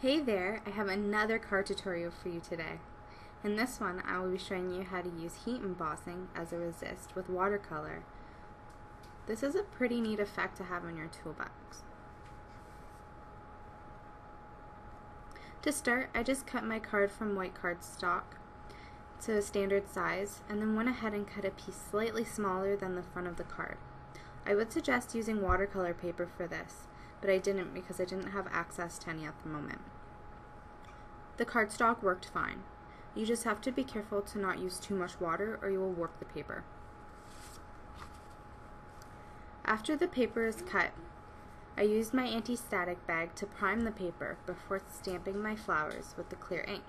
Hey there, I have another card tutorial for you today. In this one, I will be showing you how to use heat embossing as a resist with watercolor. This is a pretty neat effect to have in your toolbox. To start, I just cut my card from white cardstock to a standard size and then went ahead and cut a piece slightly smaller than the front of the card. I would suggest using watercolor paper for this, but I didn't because I didn't have access to any at the moment. The cardstock worked fine. You just have to be careful to not use too much water or you will warp the paper. After the paper is cut, I used my anti-static bag to prime the paper before stamping my flowers with the clear ink.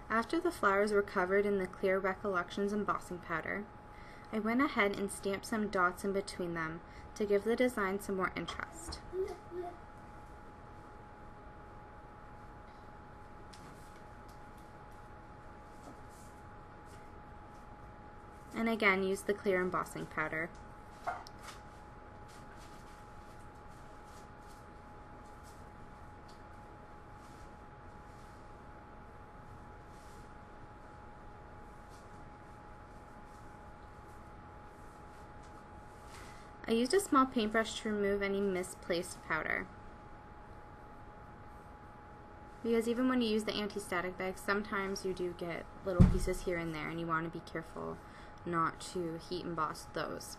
After the flowers were covered in the clear Recollections embossing powder, I went ahead and stamped some dots in between them to give the design some more interest. And again, use the clear embossing powder. I used a small paintbrush to remove any misplaced powder. Because even when you use the anti-static bag, sometimes you do get little pieces here and there and you want to be careful not to heat emboss those.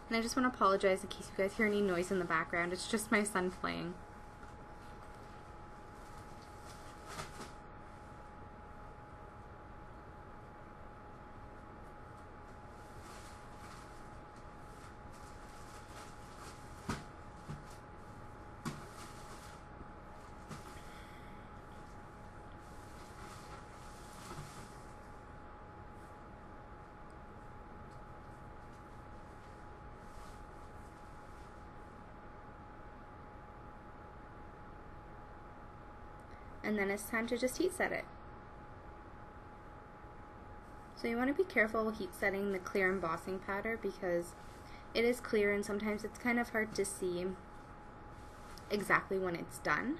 And I just want to apologize in case you guys hear any noise in the background. It's just my son playing. And then it's time to just heat set it. So you want to be careful heat setting the clear embossing powder because it is clear and sometimes it's kind of hard to see exactly when it's done.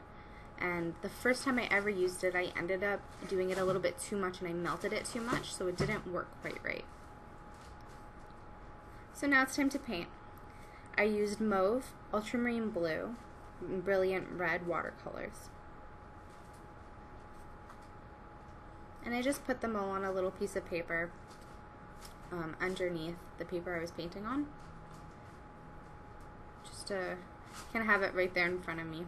And the first time I ever used it, I ended up doing it a little bit too much and I melted it too much, so it didn't work quite right. So now it's time to paint. I used mauve, ultramarine blue, and brilliant red watercolors. And I just put them all on a little piece of paper underneath the paper I was painting on. Just to kind of have it right there in front of me.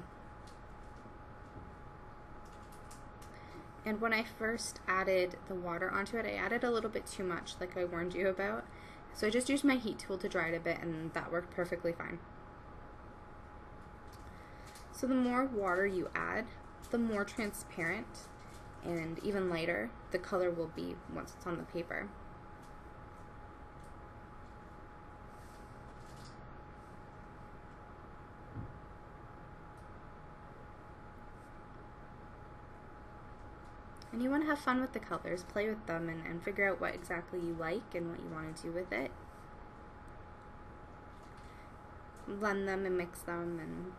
And when I first added the water onto it, I added a little bit too much, like I warned you about. So I just used my heat tool to dry it a bit and that worked perfectly fine. So the more water you add, the more transparent and even lighter the color will be once it's on the paper. And you want to have fun with the colors, play with them and figure out what exactly you like and what you want to do with it. Blend them and mix them and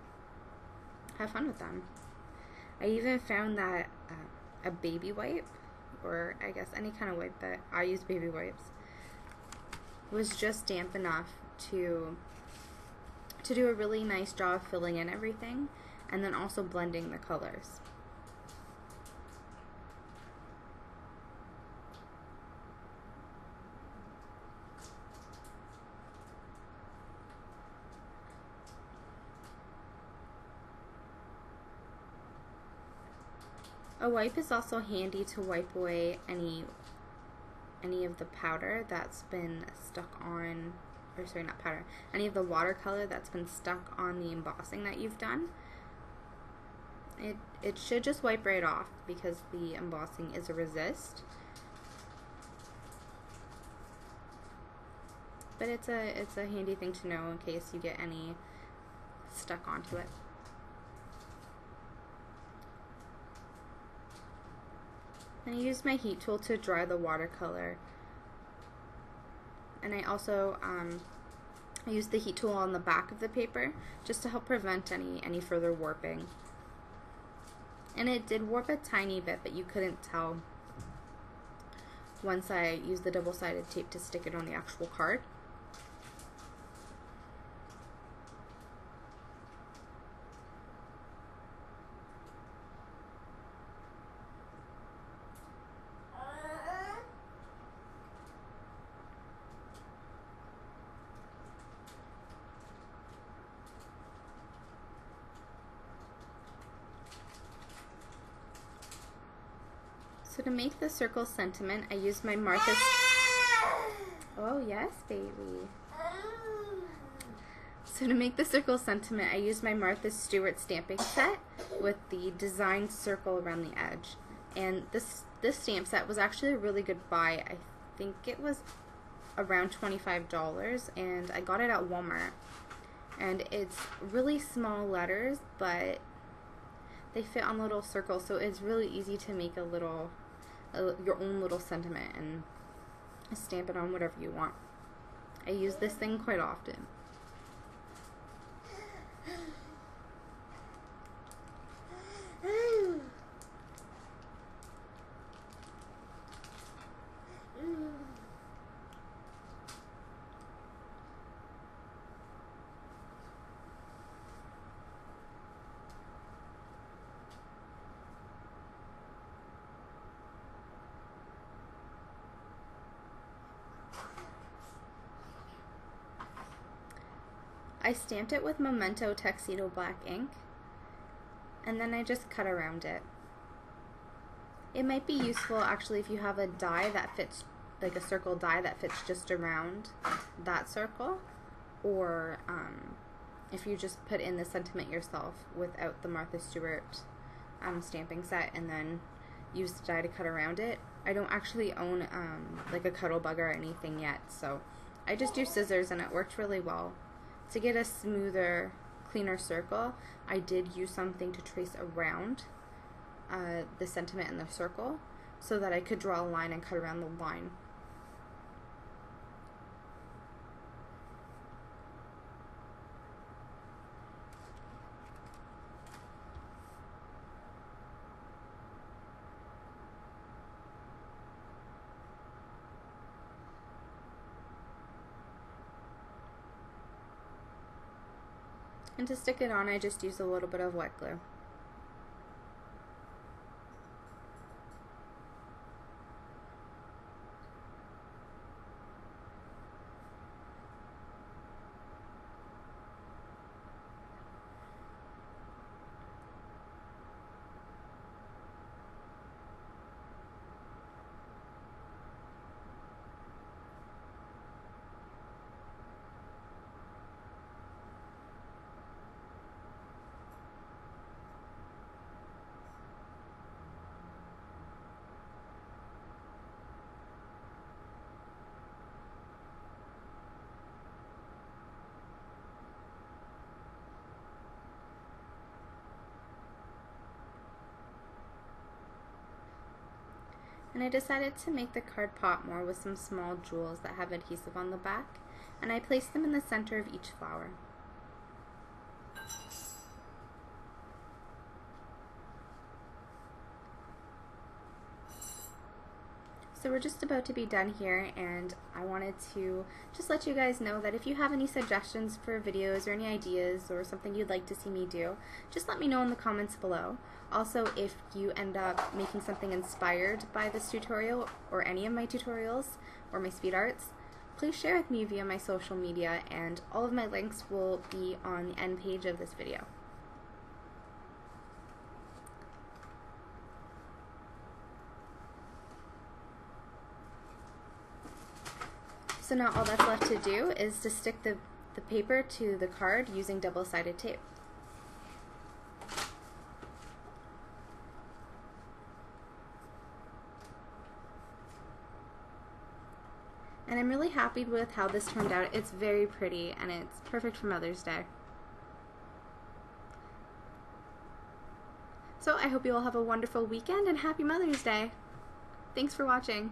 have fun with them. I even found that a baby wipe, or I guess any kind of wipe, but I use baby wipes, was just damp enough to do a really nice job of filling in everything and then also blending the colors. A wipe is also handy to wipe away any of the powder that's been stuck on, or sorry, not powder, any of the watercolor that's been stuck on the embossing that you've done. It should just wipe right off because the embossing is a resist. But it's a handy thing to know in case you get any stuck onto it. And I used my heat tool to dry the watercolor. And I also I used the heat tool on the back of the paper just to help prevent any further warping. And it did warp a tiny bit, but you couldn't tell once I used the double-sided tape to stick it on the actual card. So to make the circle sentiment, I used my Martha... Oh, yes, baby. So to make the circle sentiment, I used my Martha Stewart stamping set with the designed circle around the edge. And this stamp set was actually a really good buy. I think it was around $25, and I got it at Walmart. And it's really small letters, but they fit on little circles, so it's really easy to make a little, your own little sentiment and stamp it on whatever you want. I use this thing quite often. I stamped it with Memento Tuxedo Black ink, and then I just cut around it. It might be useful actually if you have a die that fits, like a circle die that fits just around that circle, or if you just put in the sentiment yourself without the Martha Stewart stamping set and then use the die to cut around it. I don't actually own like a cuddle bug or anything yet, so I just use scissors and it worked really well. To get a smoother, cleaner circle, I did use something to trace around the sentiment in the circle so that I could draw a line and cut around the line. And to stick it on, I just use a little bit of wet glue. And I decided to make the card pop more with some small jewels that have adhesive on the back, and I placed them in the center of each flower. So we're just about to be done here, and I wanted to just let you guys know that if you have any suggestions for videos or any ideas or something you'd like to see me do, just let me know in the comments below. Also, if you end up making something inspired by this tutorial or any of my tutorials or my speed arts, please share with me via my social media, and all of my links will be on the end page of this video. So now all that's left to do is to stick the paper to the card using double-sided tape. And I'm really happy with how this turned out. It's very pretty and it's perfect for Mother's Day. So I hope you all have a wonderful weekend and happy Mother's Day! Thanks for watching!